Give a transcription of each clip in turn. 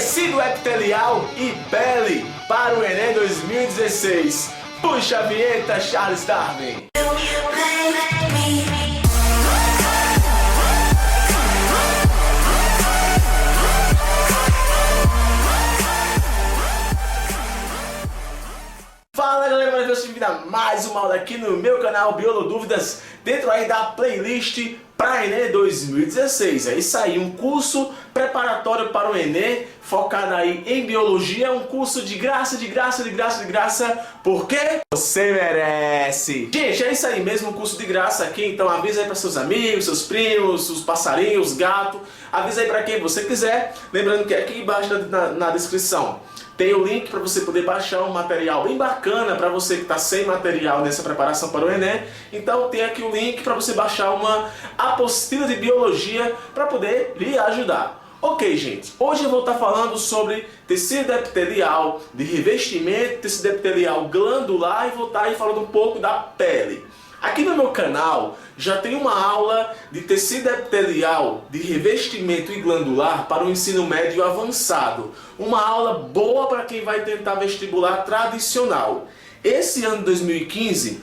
tecido epitelial e pele para o Enem 2016. Puxa a vinheta, Charles Darwin. Fala galera, bem-vindos a mais uma aula aqui no meu canal Biolodúvidas, dentro aí da playlist para Enem 2016. É isso aí, um curso preparatório para o Enem, focado aí em biologia, um curso de graça, porque você merece. Gente, é isso aí mesmo, um curso de graça aqui, então avisa aí para seus amigos, seus primos, os passarinhos, gato, avisa aí para quem você quiser, lembrando que aqui embaixo na descrição tem o link para você poder baixar um material bem bacana para você que está sem material nessa preparação para o Enem. Então tem aqui o link para você baixar uma apostila de biologia para poder lhe ajudar. Ok, gente, hoje eu vou estar falando sobre tecido epitelial de revestimento, tecido epitelial glandular e vou estar aí falando um pouco da pele. Aqui no meu canal já tem uma aula de tecido epitelial de revestimento e glandular para o ensino médio avançado. Uma aula boa para quem vai tentar vestibular tradicional. Esse ano de 2015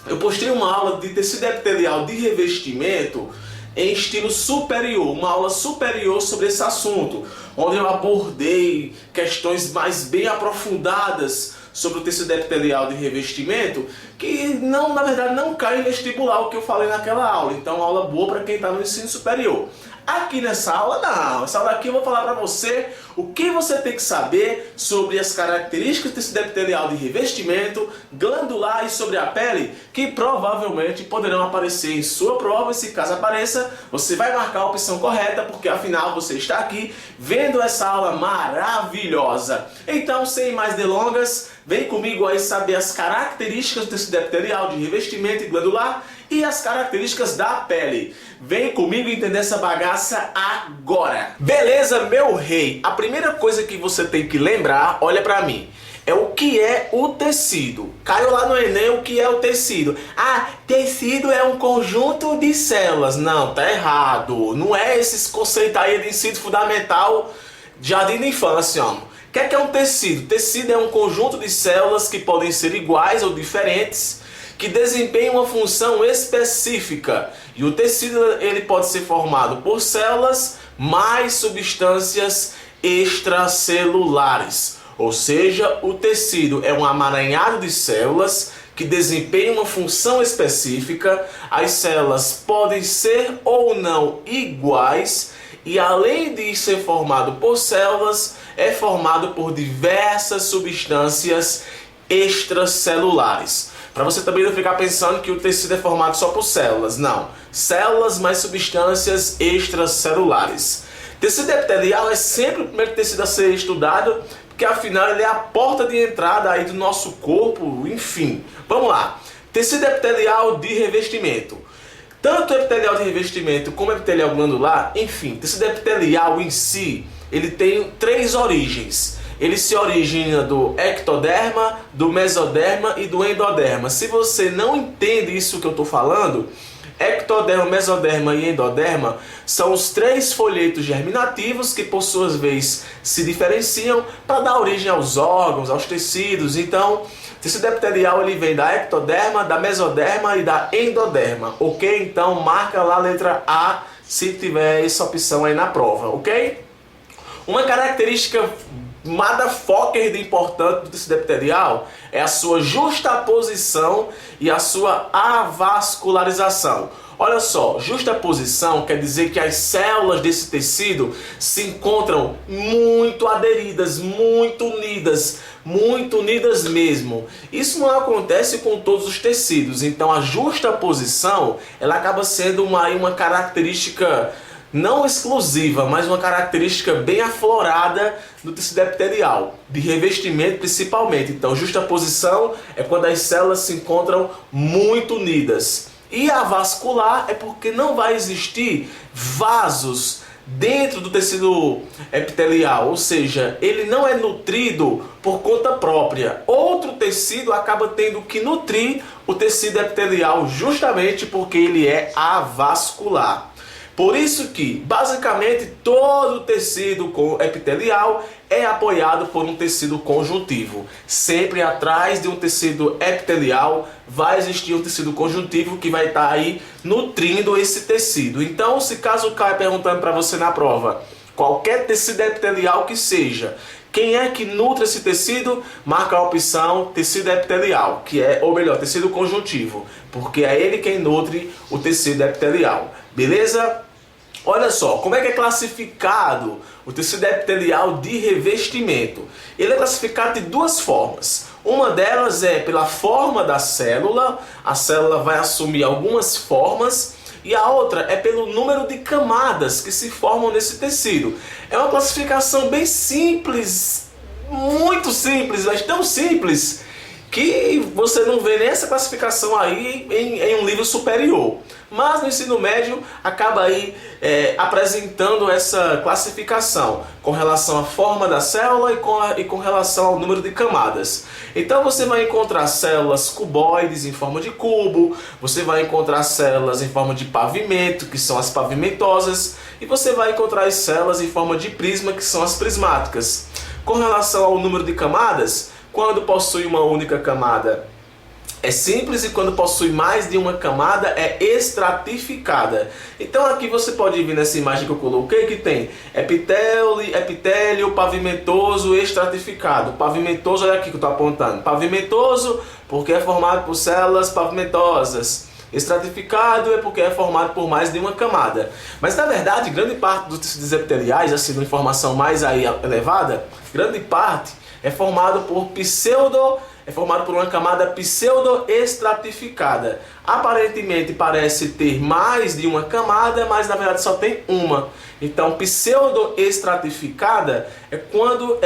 eu postei uma aula de tecido epitelial de revestimento em estilo superior, uma aula superior sobre esse assunto, onde eu abordei questões mais bem aprofundadas sobre o tecido epitelial de revestimento, que na verdade não cai em vestibular o que eu falei naquela aula. Então, uma aula boa para quem está no ensino superior. Aqui nessa aula não, essa aula aqui eu vou falar para você o que você tem que saber sobre as características do tecido epitelial de revestimento, glandular e sobre a pele, que provavelmente poderão aparecer em sua prova, e se caso apareça, você vai marcar a opção correta, porque afinal você está aqui vendo essa aula maravilhosa. Então, sem mais delongas, vem comigo aí saber as características do tecido epitelial de revestimento e glandular e as características da pele. Vem comigo entender essa bagaça agora. Beleza, meu rei? A primeira coisa que você tem que lembrar, olha pra mim, é o que é o tecido. Caiu lá no Enem o que é o tecido. Ah, tecido é um conjunto de células. Não, tá errado. Não é esses conceitos aí de ensino fundamental, jardim de infância, ó. O que é um tecido? Tecido é um conjunto de células que podem ser iguais ou diferentes, que desempenham uma função específica. E o tecido ele pode ser formado por células mais substâncias extracelulares. Ou seja, o tecido é um amaranhado de células que desempenham uma função específica. As células podem ser ou não iguais, e além de ser formado por células, é formado por diversas substâncias extracelulares. Para você também não ficar pensando que o tecido é formado só por células. Não. Células mais substâncias extracelulares. Tecido epitelial é sempre o primeiro tecido a ser estudado, porque afinal ele é a porta de entrada aí do nosso corpo, enfim. Vamos lá. Tecido epitelial de revestimento. Tanto epitelial de revestimento como epitelial glandular, enfim, tecido epitelial em si, ele tem três origens. Ele se origina do ectoderma, do mesoderma e do endoderma. Se você não entende isso que eu estou falando, ectoderma, mesoderma e endoderma são os três folhetos germinativos que por suas vezes se diferenciam para dar origem aos órgãos, aos tecidos. Então, tecido epitelial ele vem da ectoderma, da mesoderma e da endoderma, ok? Então marca lá a letra A se tiver essa opção aí na prova, ok? Uma característica motherfucker de importante do tecido epitelial é a sua justaposição e a sua avascularização. Olha só, justaposição quer dizer que as células desse tecido se encontram muito aderidas, muito unidas mesmo. Isso não acontece com todos os tecidos, então a justaposição ela acaba sendo uma característica não exclusiva, mas uma característica bem aflorada do tecido epitelial, de revestimento principalmente. Então, justaposição é quando as células se encontram muito unidas. E a vascular é porque não vai existir vasos dentro do tecido epitelial, ou seja, ele não é nutrido por conta própria. Outro tecido acaba tendo que nutrir o tecido epitelial justamente porque ele é avascular. Por isso que, basicamente, todo o tecido epitelial é apoiado por um tecido conjuntivo. Sempre atrás de um tecido epitelial vai existir um tecido conjuntivo que vai estar aí nutrindo esse tecido. Então, se caso caia perguntando para você na prova, qualquer tecido epitelial que seja, quem é que nutre esse tecido? Marca a opção tecido epitelial, que é, ou melhor, tecido conjuntivo, porque é ele quem nutre o tecido epitelial. Beleza? Olha só, como é que é classificado o tecido epitelial de revestimento? Ele é classificado de duas formas. Uma delas é pela forma da célula, a célula vai assumir algumas formas, e a outra é pelo número de camadas que se formam nesse tecido. É uma classificação bem simples, muito simples, mas tão simples que você não vê nem essa classificação aí em um livro superior. Mas no ensino médio acaba aí apresentando essa classificação com relação à forma da célula e com relação ao número de camadas. Então você vai encontrar células cuboides em forma de cubo, você vai encontrar células em forma de pavimento, que são as pavimentosas, e você vai encontrar as células em forma de prisma, que são as prismáticas. Com relação ao número de camadas, quando possui uma única camada é simples, e quando possui mais de uma camada é estratificada. Então aqui você pode ver nessa imagem que eu coloquei que tem epitélio pavimentoso estratificado. Pavimentoso, olha aqui que eu estou apontando. Pavimentoso porque é formado por células pavimentosas. Estratificado é porque é formado por mais de uma camada. Mas na verdade, grande parte dos tecidos epiteliais, assim, uma informação mais aí elevada, grande parte é formado por uma camada pseudo-estratificada. Aparentemente parece ter mais de uma camada, mas na verdade só tem uma. Então, pseudo-estratificada é quando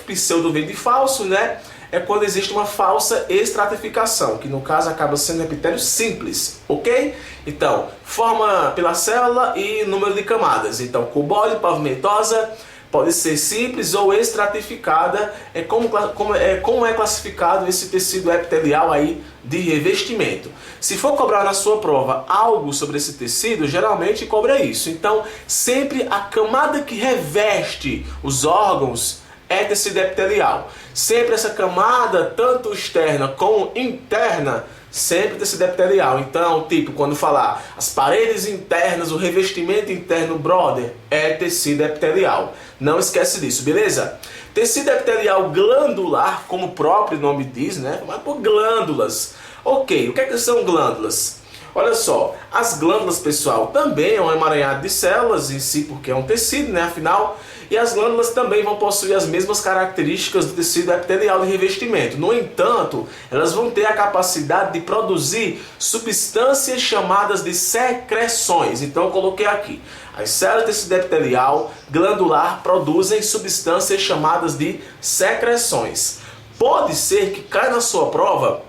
pseudo vem de falso, né? É quando existe uma falsa estratificação, que no caso acaba sendo um epitélio simples, ok? Então, forma pela célula e número de camadas. Então, cuboide, pavimentosa, pode ser simples ou estratificada, como é classificado esse tecido epitelial aí de revestimento. Se for cobrar na sua prova algo sobre esse tecido, geralmente cobra isso. Então, sempre a camada que reveste os órgãos é tecido epitelial. Sempre essa camada, tanto externa como interna, sempre tecido epitelial. Então, tipo, quando falar as paredes internas, o revestimento interno, brother, é tecido epitelial. Não esquece disso, beleza? Tecido epitelial glandular, como o próprio nome diz, né? Formado por glândulas. Ok, o que são glândulas? Olha só, as glândulas, pessoal, também é um emaranhado de células em si, porque é um tecido, né? Afinal, e as glândulas também vão possuir as mesmas características do tecido epitelial de revestimento. No entanto, elas vão ter a capacidade de produzir substâncias chamadas de secreções. Então, eu coloquei aqui. As células do tecido epitelial glandular produzem substâncias chamadas de secreções. Pode ser que caia na sua prova,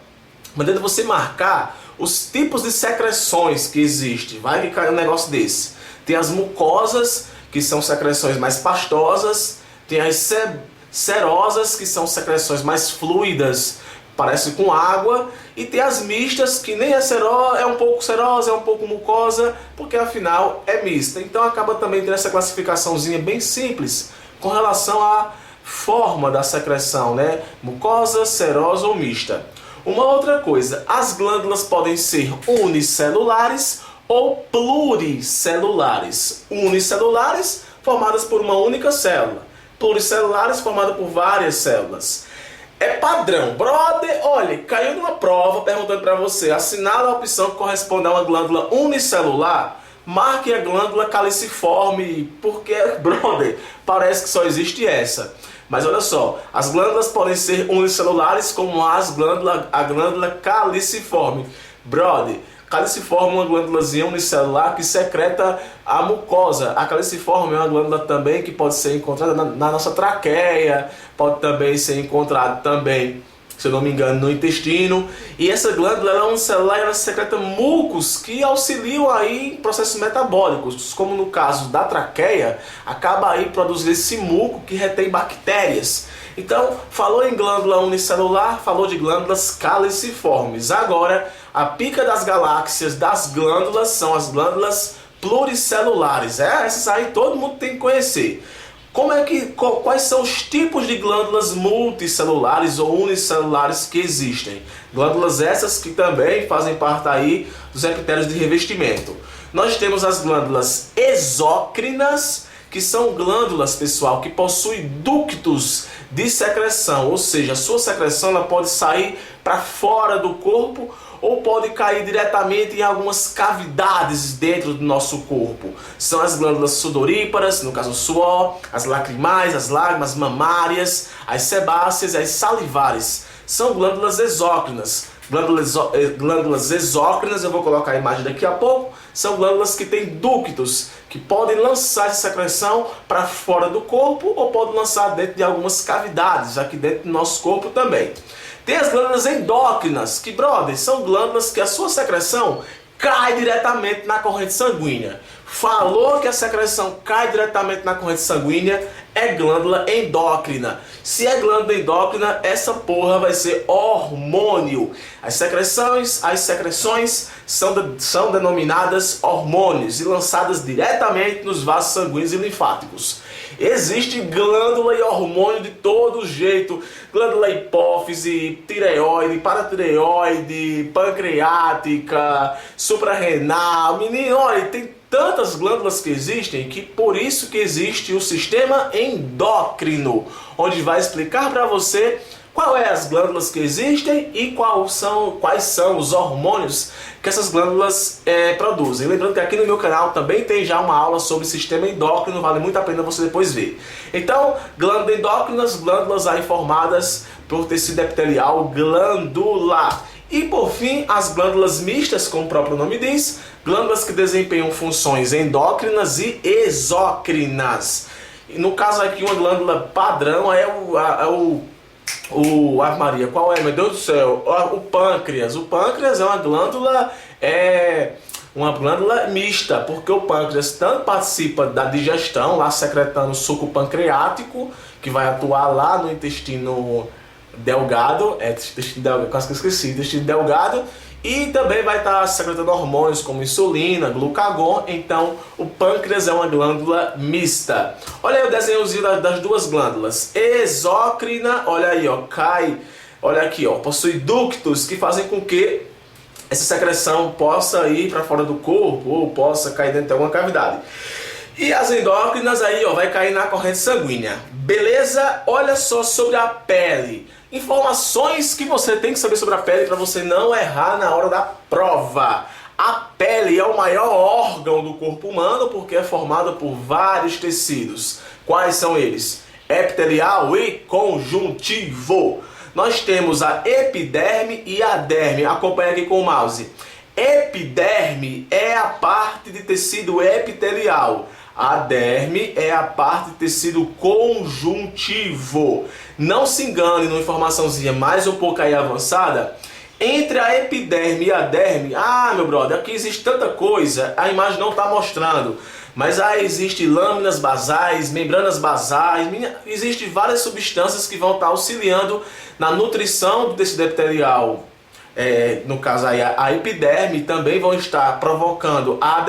mandando você marcar os tipos de secreções que existem. Vai que cai um negócio desse. Tem as mucosas, que são secreções mais pastosas. Tem as serosas, que são secreções mais fluidas, parece com água. E tem as mistas, que nem é um pouco serosa, é um pouco mucosa, porque afinal é mista. Então acaba também tendo essa classificaçãozinha bem simples com relação à forma da secreção, né? Mucosa, serosa ou mista. Uma outra coisa, as glândulas podem ser unicelulares ou pluricelulares. Unicelulares, formadas por uma única célula. Pluricelulares, formadas por várias células. É padrão. Brother, olha, caiu numa prova perguntando para você, assinala a opção que corresponde a uma glândula unicelular, marque a glândula caliciforme, porque, brother, parece que só existe essa. Mas olha só, as glândulas podem ser unicelulares como a glândula caliciforme. Brother, caliciforme é uma glândulazinha unicelular que secreta a mucosa. A caliciforme é uma glândula também que pode ser encontrada na nossa traqueia, pode também ser encontrada também, se eu não me engano, no intestino. E essa glândula é unicelular e ela secreta mucos que auxiliam aí em processos metabólicos, como no caso da traqueia, acaba aí produzindo esse muco que retém bactérias. Então, falou em glândula unicelular, falou de glândulas caliciformes. Agora, a pica das galáxias das glândulas são as glândulas pluricelulares. Essas aí todo mundo tem que conhecer. Quais são os tipos de glândulas multicelulares ou unicelulares que existem? Glândulas essas que também fazem parte aí dos epitérios de revestimento. Nós temos as glândulas exócrinas, que são glândulas, pessoal, que possuem ductos de secreção, ou seja, a sua secreção ela pode sair para fora do corpo ou pode cair diretamente em algumas cavidades dentro do nosso corpo. São as glândulas sudoríparas, no caso o suor, as lacrimais, as lágrimas mamárias, as sebáceas e as salivares. São glândulas exócrinas. Glândulas exócrinas, eu vou colocar a imagem daqui a pouco, são glândulas que têm ductos, que podem lançar essa secreção para fora do corpo ou podem lançar dentro de algumas cavidades, aqui dentro do nosso corpo também. Tem as glândulas endócrinas, que, brother, são glândulas que a sua secreção cai diretamente na corrente sanguínea. Falou que a secreção cai diretamente na corrente sanguínea, é glândula endócrina. Se é glândula endócrina, essa porra vai ser hormônio. As secreções são denominadas hormônios e lançadas diretamente nos vasos sanguíneos e linfáticos. Existe glândula e hormônio de todo jeito. Glândula hipófise, tireoide, paratireoide, pancreática, suprarrenal. Menino, olha, tem tantas glândulas que existem que por isso que existe o sistema endócrino, onde vai explicar para você quais as glândulas que existem e quais são os hormônios que essas glândulas produzem. Lembrando que aqui no meu canal também tem já uma aula sobre sistema endócrino, vale muito a pena você depois ver. Então, glândulas endócrinas, glândulas aí formadas por tecido epitelial glandular. E por fim, as glândulas mistas, como o próprio nome diz, glândulas que desempenham funções endócrinas e exócrinas. No caso aqui, uma glândula padrão é Ave Maria, qual é, meu Deus do céu? O pâncreas. O pâncreas é uma glândula mista, porque o pâncreas tanto participa da digestão, lá secretando suco pancreático, que vai atuar lá no intestino delgado, intestino delgado, quase que esqueci, intestino delgado, e também vai estar secretando hormônios como insulina, glucagon. Então o pâncreas é uma glândula mista. Olha aí o desenhozinho das duas glândulas. Exócrina, olha aí, ó, olha aqui, ó, possui ductos que fazem com que essa secreção possa ir para fora do corpo ou possa cair dentro de alguma cavidade. E as endócrinas aí, ó, vai cair na corrente sanguínea. Beleza? Olha só sobre a pele. Informações que você tem que saber sobre a pele para você não errar na hora da prova. A pele é o maior órgão do corpo humano porque é formado por vários tecidos. Quais são eles? Epitelial e conjuntivo. Nós temos a epiderme e a derme. Acompanha aqui com o mouse. Epiderme é a parte de tecido epitelial. A derme é a parte de tecido conjuntivo. Não se engane numa informaçãozinha mais um pouco aí avançada. Entre a epiderme e a derme, meu brother, aqui existe tanta coisa, a imagem não está mostrando. Mas aí existe lâminas basais, membranas basais, existem várias substâncias que vão estar auxiliando na nutrição do tecido epitelial. No caso aí, a epiderme também vão estar provocando a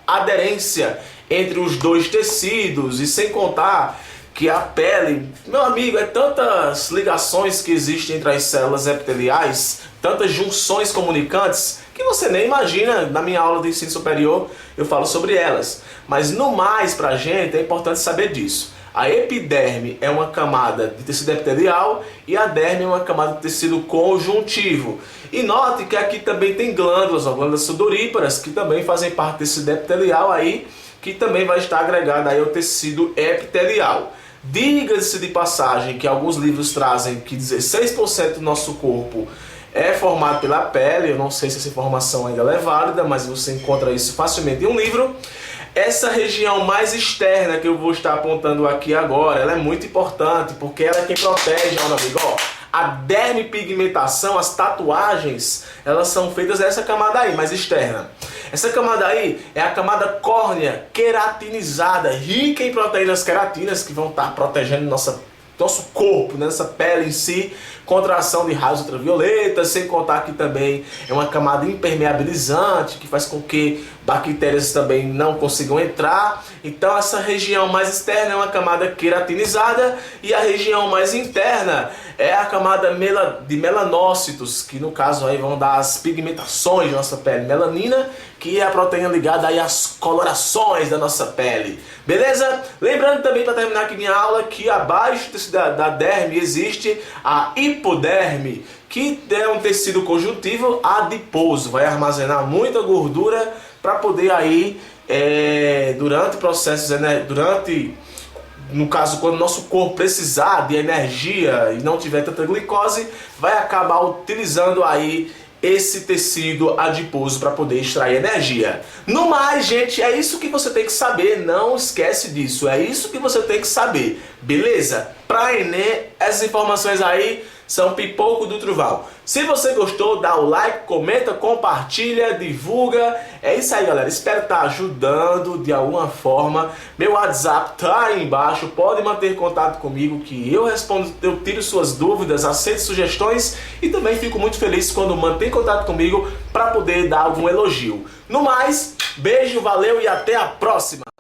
aderência entre os dois tecidos, e sem contar que a pele, meu amigo, tantas ligações que existem entre as células epiteliais, tantas junções comunicantes, que você nem imagina. Na minha aula de ensino superior eu falo sobre elas. Mas no mais, pra gente, é importante saber disso. A epiderme é uma camada de tecido epitelial e a derme é uma camada de tecido conjuntivo. E note que aqui também tem glândulas, glândulas sudoríparas, que também fazem parte do tecido epitelial aí, que também vai estar agregado aí ao tecido epitelial. Diga-se de passagem que alguns livros trazem que 16% do nosso corpo é formado pela pele. Eu não sei se essa informação ainda é válida, mas você encontra isso facilmente em um livro. Essa região mais externa que eu vou estar apontando aqui agora, ela é muito importante, porque ela é quem protege, ó, meu amigo, ó. A dermipigmentação, as tatuagens, elas são feitas nessa camada aí, mais externa. Essa camada aí é a camada córnea queratinizada, rica em proteínas queratinas que vão estar protegendo nosso corpo, nessa pele em si, contra a ação de raios ultravioletas, sem contar que também é uma camada impermeabilizante que faz com que bactérias também não consigam entrar. Então essa região mais externa é uma camada queratinizada e a região mais interna é a camada de melanócitos, que no caso aí vão dar as pigmentações da nossa pele. Melanina, que é a proteína ligada aí às colorações da nossa pele. Beleza? Lembrando também, para terminar aqui minha aula, que abaixo da derme existe a hipoderme, que é um tecido conjuntivo adiposo, vai armazenar muita gordura para poder aí, durante processos, no caso, quando o nosso corpo precisar de energia e não tiver tanta glicose, vai acabar utilizando aí esse tecido adiposo para poder extrair energia. No mais, gente, é isso que você tem que saber, não esquece disso, é isso que você tem que saber, beleza? Para Enem, essas informações aí são pipoco do Truval. Se você gostou, dá o like, comenta, compartilha, divulga. É isso aí, galera. Espero estar ajudando de alguma forma. Meu WhatsApp tá aí embaixo. Pode manter contato comigo que eu respondo, eu tiro suas dúvidas, aceito sugestões e também fico muito feliz quando mantém contato comigo para poder dar algum elogio. No mais, beijo, valeu e até a próxima!